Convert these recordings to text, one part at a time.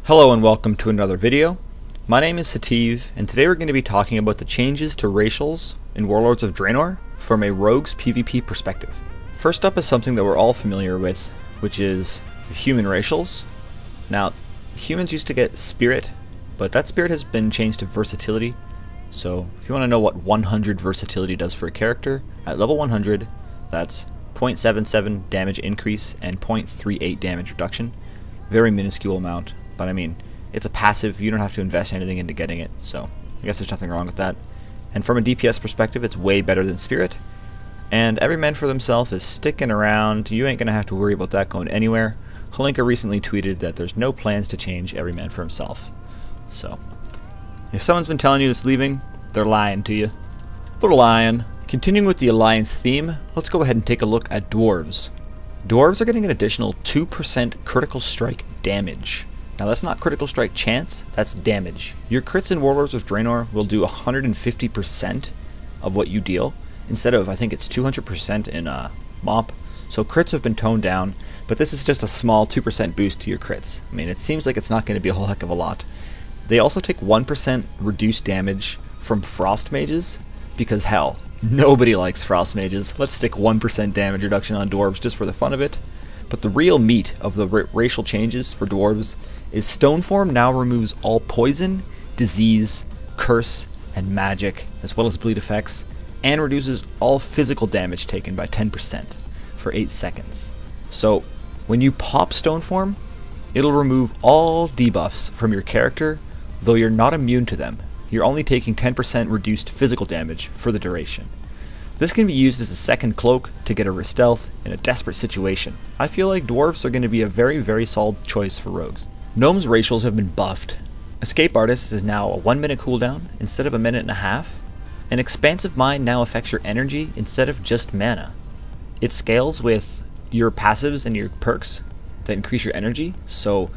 Hello and welcome to another video. My name is Sativ, and today we're going to be talking about the changes to racials in Warlords of Draenor from a rogue's PvP perspective. First up is something that we're all familiar with, which is the human racials. Now, humans used to get spirit, but that spirit has been changed to versatility. So if you want to know what 100 versatility does for a character, at level 100, that's 0.77 damage increase and 0.38 damage reduction. Very minuscule amount. But I mean, it's a passive, you don't have to invest anything into getting it, so I guess there's nothing wrong with that. And from a DPS perspective, it's way better than Spirit. And every man for themselves is sticking around, you ain't gonna have to worry about that going anywhere. Holinka recently tweeted that there's no plans to change every man for himself. So, if someone's been telling you it's leaving, they're lying to you. They're lying. Continuing with the Alliance theme, let's go ahead and take a look at Dwarves. Dwarves are getting an additional 2% critical strike damage. Now that's not critical strike chance, that's damage. Your crits in Warlords of Draenor will do 150% of what you deal, instead of, I think it's 200% in MoP. So crits have been toned down, but this is just a small 2% boost to your crits. I mean, it seems like it's not going to be a whole heck of a lot. They also take 1% reduced damage from Frost Mages, because hell, nobody likes Frost Mages. Let's stick 1% damage reduction on Dwarves just for the fun of it. But the real meat of the racial changes for Dwarves is Stoneform now removes all poison, disease, curse, and magic, as well as bleed effects, and reduces all physical damage taken by 10% for 8 seconds. So, when you pop Stoneform, it'll remove all debuffs from your character, though you're not immune to them. You're only taking 10% reduced physical damage for the duration. This can be used as a second cloak to get a Ristealth in a desperate situation. I feel like Dwarves are going to be a very solid choice for rogues. Gnomes' racials have been buffed. Escape Artist is now a 1 minute cooldown instead of a minute and a half. And Expansive Mind now affects your energy instead of just mana. It scales with your passives and your perks that increase your energy. So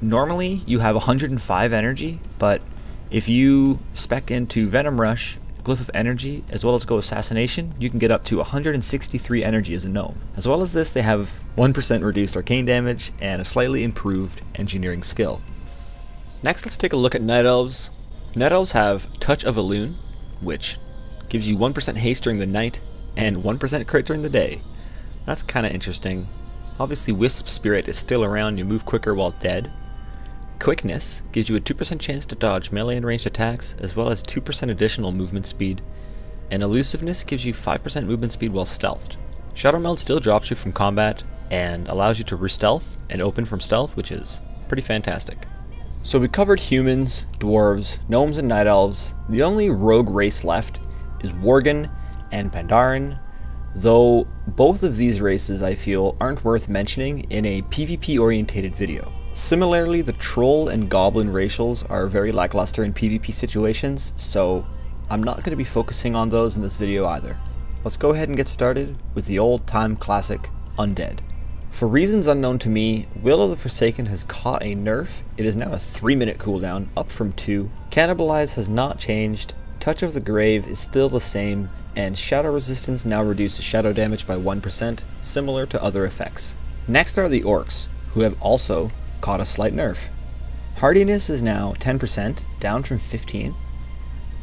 normally you have 105 energy, but if you spec into Venom Rush, Glyph of Energy, as well as go Assassination, you can get up to 163 energy as a gnome. As well as this, they have 1% reduced arcane damage and a slightly improved engineering skill. Next, let's take a look at Night Elves. Night Elves have Touch of Elune, which gives you 1% haste during the night and 1% crit during the day. That's kind of interesting. Obviously, Wisp Spirit is still around, you move quicker while dead. Quickness gives you a 2% chance to dodge melee and ranged attacks, as well as 2% additional movement speed. And Elusiveness gives you 5% movement speed while stealthed. Shadow Meld still drops you from combat, and allows you to re-stealth and open from stealth, which is pretty fantastic. So we covered humans, dwarves, gnomes, and night elves. The only rogue race left is Worgen and Pandaren, though both of these races I feel aren't worth mentioning in a PvP orientated video. Similarly, the troll and goblin racials are very lackluster in PvP situations, so I'm not going to be focusing on those in this video either. Let's go ahead and get started with the old-time classic, Undead. For reasons unknown to me, Will of the Forsaken has caught a nerf. It is now a 3-minute cooldown, up from 2. Cannibalize has not changed, Touch of the Grave is still the same, and Shadow Resistance now reduces shadow damage by 1%, similar to other effects. Next are the Orcs, who have also caught a slight nerf. Hardiness is now 10%, down from 15.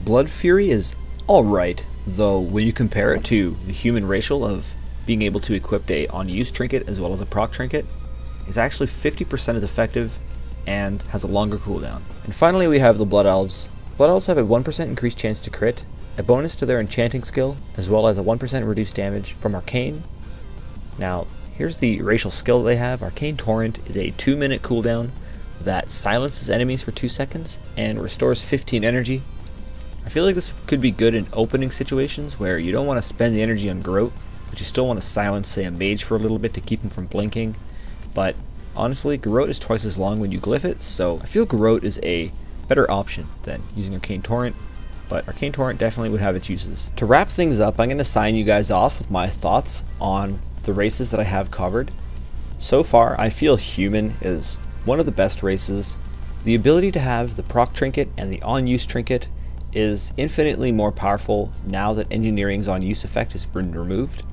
Blood Fury is alright, though when you compare it to the human racial of being able to equip a on-use trinket as well as a proc trinket, it's actually 50% as effective and has a longer cooldown. And finally we have the Blood Elves. Blood Elves have a 1% increased chance to crit, a bonus to their enchanting skill, as well as a 1% reduced damage from Arcane. Now, here's the racial skill they have. Arcane Torrent is a 2-minute cooldown that silences enemies for 2 seconds and restores 15 energy. I feel like this could be good in opening situations where you don't want to spend the energy on Garrote, but you still want to silence, say, a mage for a little bit to keep him from blinking. But honestly, Garrote is twice as long when you glyph it, so I feel Garrote is a better option than using Arcane Torrent, but Arcane Torrent definitely would have its uses. To wrap things up, I'm going to sign you guys off with my thoughts on the races that I have covered. So far, I feel human is one of the best races. The ability to have the proc trinket and the on-use trinket is infinitely more powerful now that engineering's on-use effect has been removed.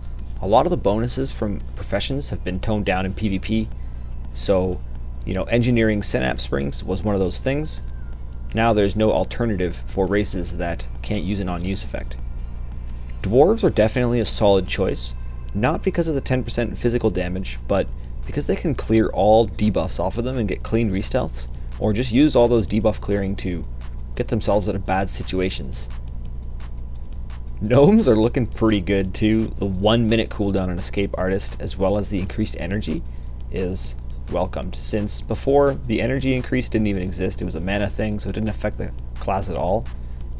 A lot of the bonuses from professions have been toned down in PvP, so You know, engineering synapse springs was one of those things. Now there's no alternative for races that can't use an on-use effect. Dwarves are definitely a solid choice, not because of the 10% physical damage, but because they can clear all debuffs off of them and get clean re-stealths, or just use all those debuff clearing to get themselves out of bad situations. Gnomes are looking pretty good too. The 1 minute cooldown on Escape Artist, as well as the increased energy, is welcomed, since before the energy increase didn't even exist. It was a mana thing, so it didn't affect the class at all,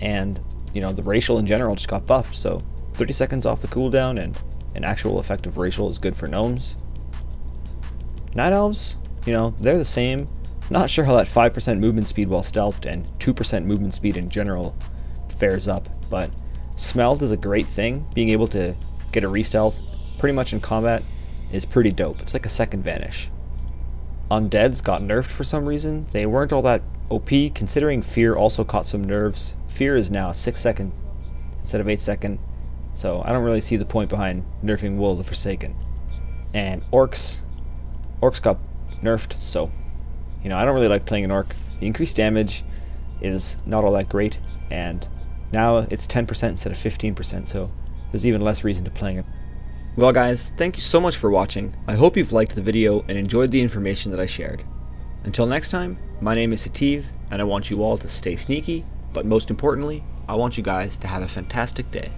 and you know, the racial in general just got buffed, so 30 seconds off the cooldown and an actual effective racial is good for gnomes. Night elves, you know, they're the same. Not sure how that 5% movement speed while stealthed and 2% movement speed in general fares up, but Smelled is a great thing. Being able to get a re-stealth pretty much in combat is pretty dope. It's like a second vanish. Undeads got nerfed for some reason. They weren't all that OP, considering Fear also caught some nerfs. Fear is now 6 second instead of 8 second, so I don't really see the point behind nerfing Will of the Forsaken. And Orcs got nerfed, so you know, I don't really like playing an Orc. The increased damage is not all that great, and now it's 10% instead of 15%, so there's even less reason to playing it. Well guys, thank you so much for watching. I hope you've liked the video and enjoyed the information that I shared. Until next time, my name is Sativ, and I want you all to stay sneaky, but most importantly, I want you guys to have a fantastic day.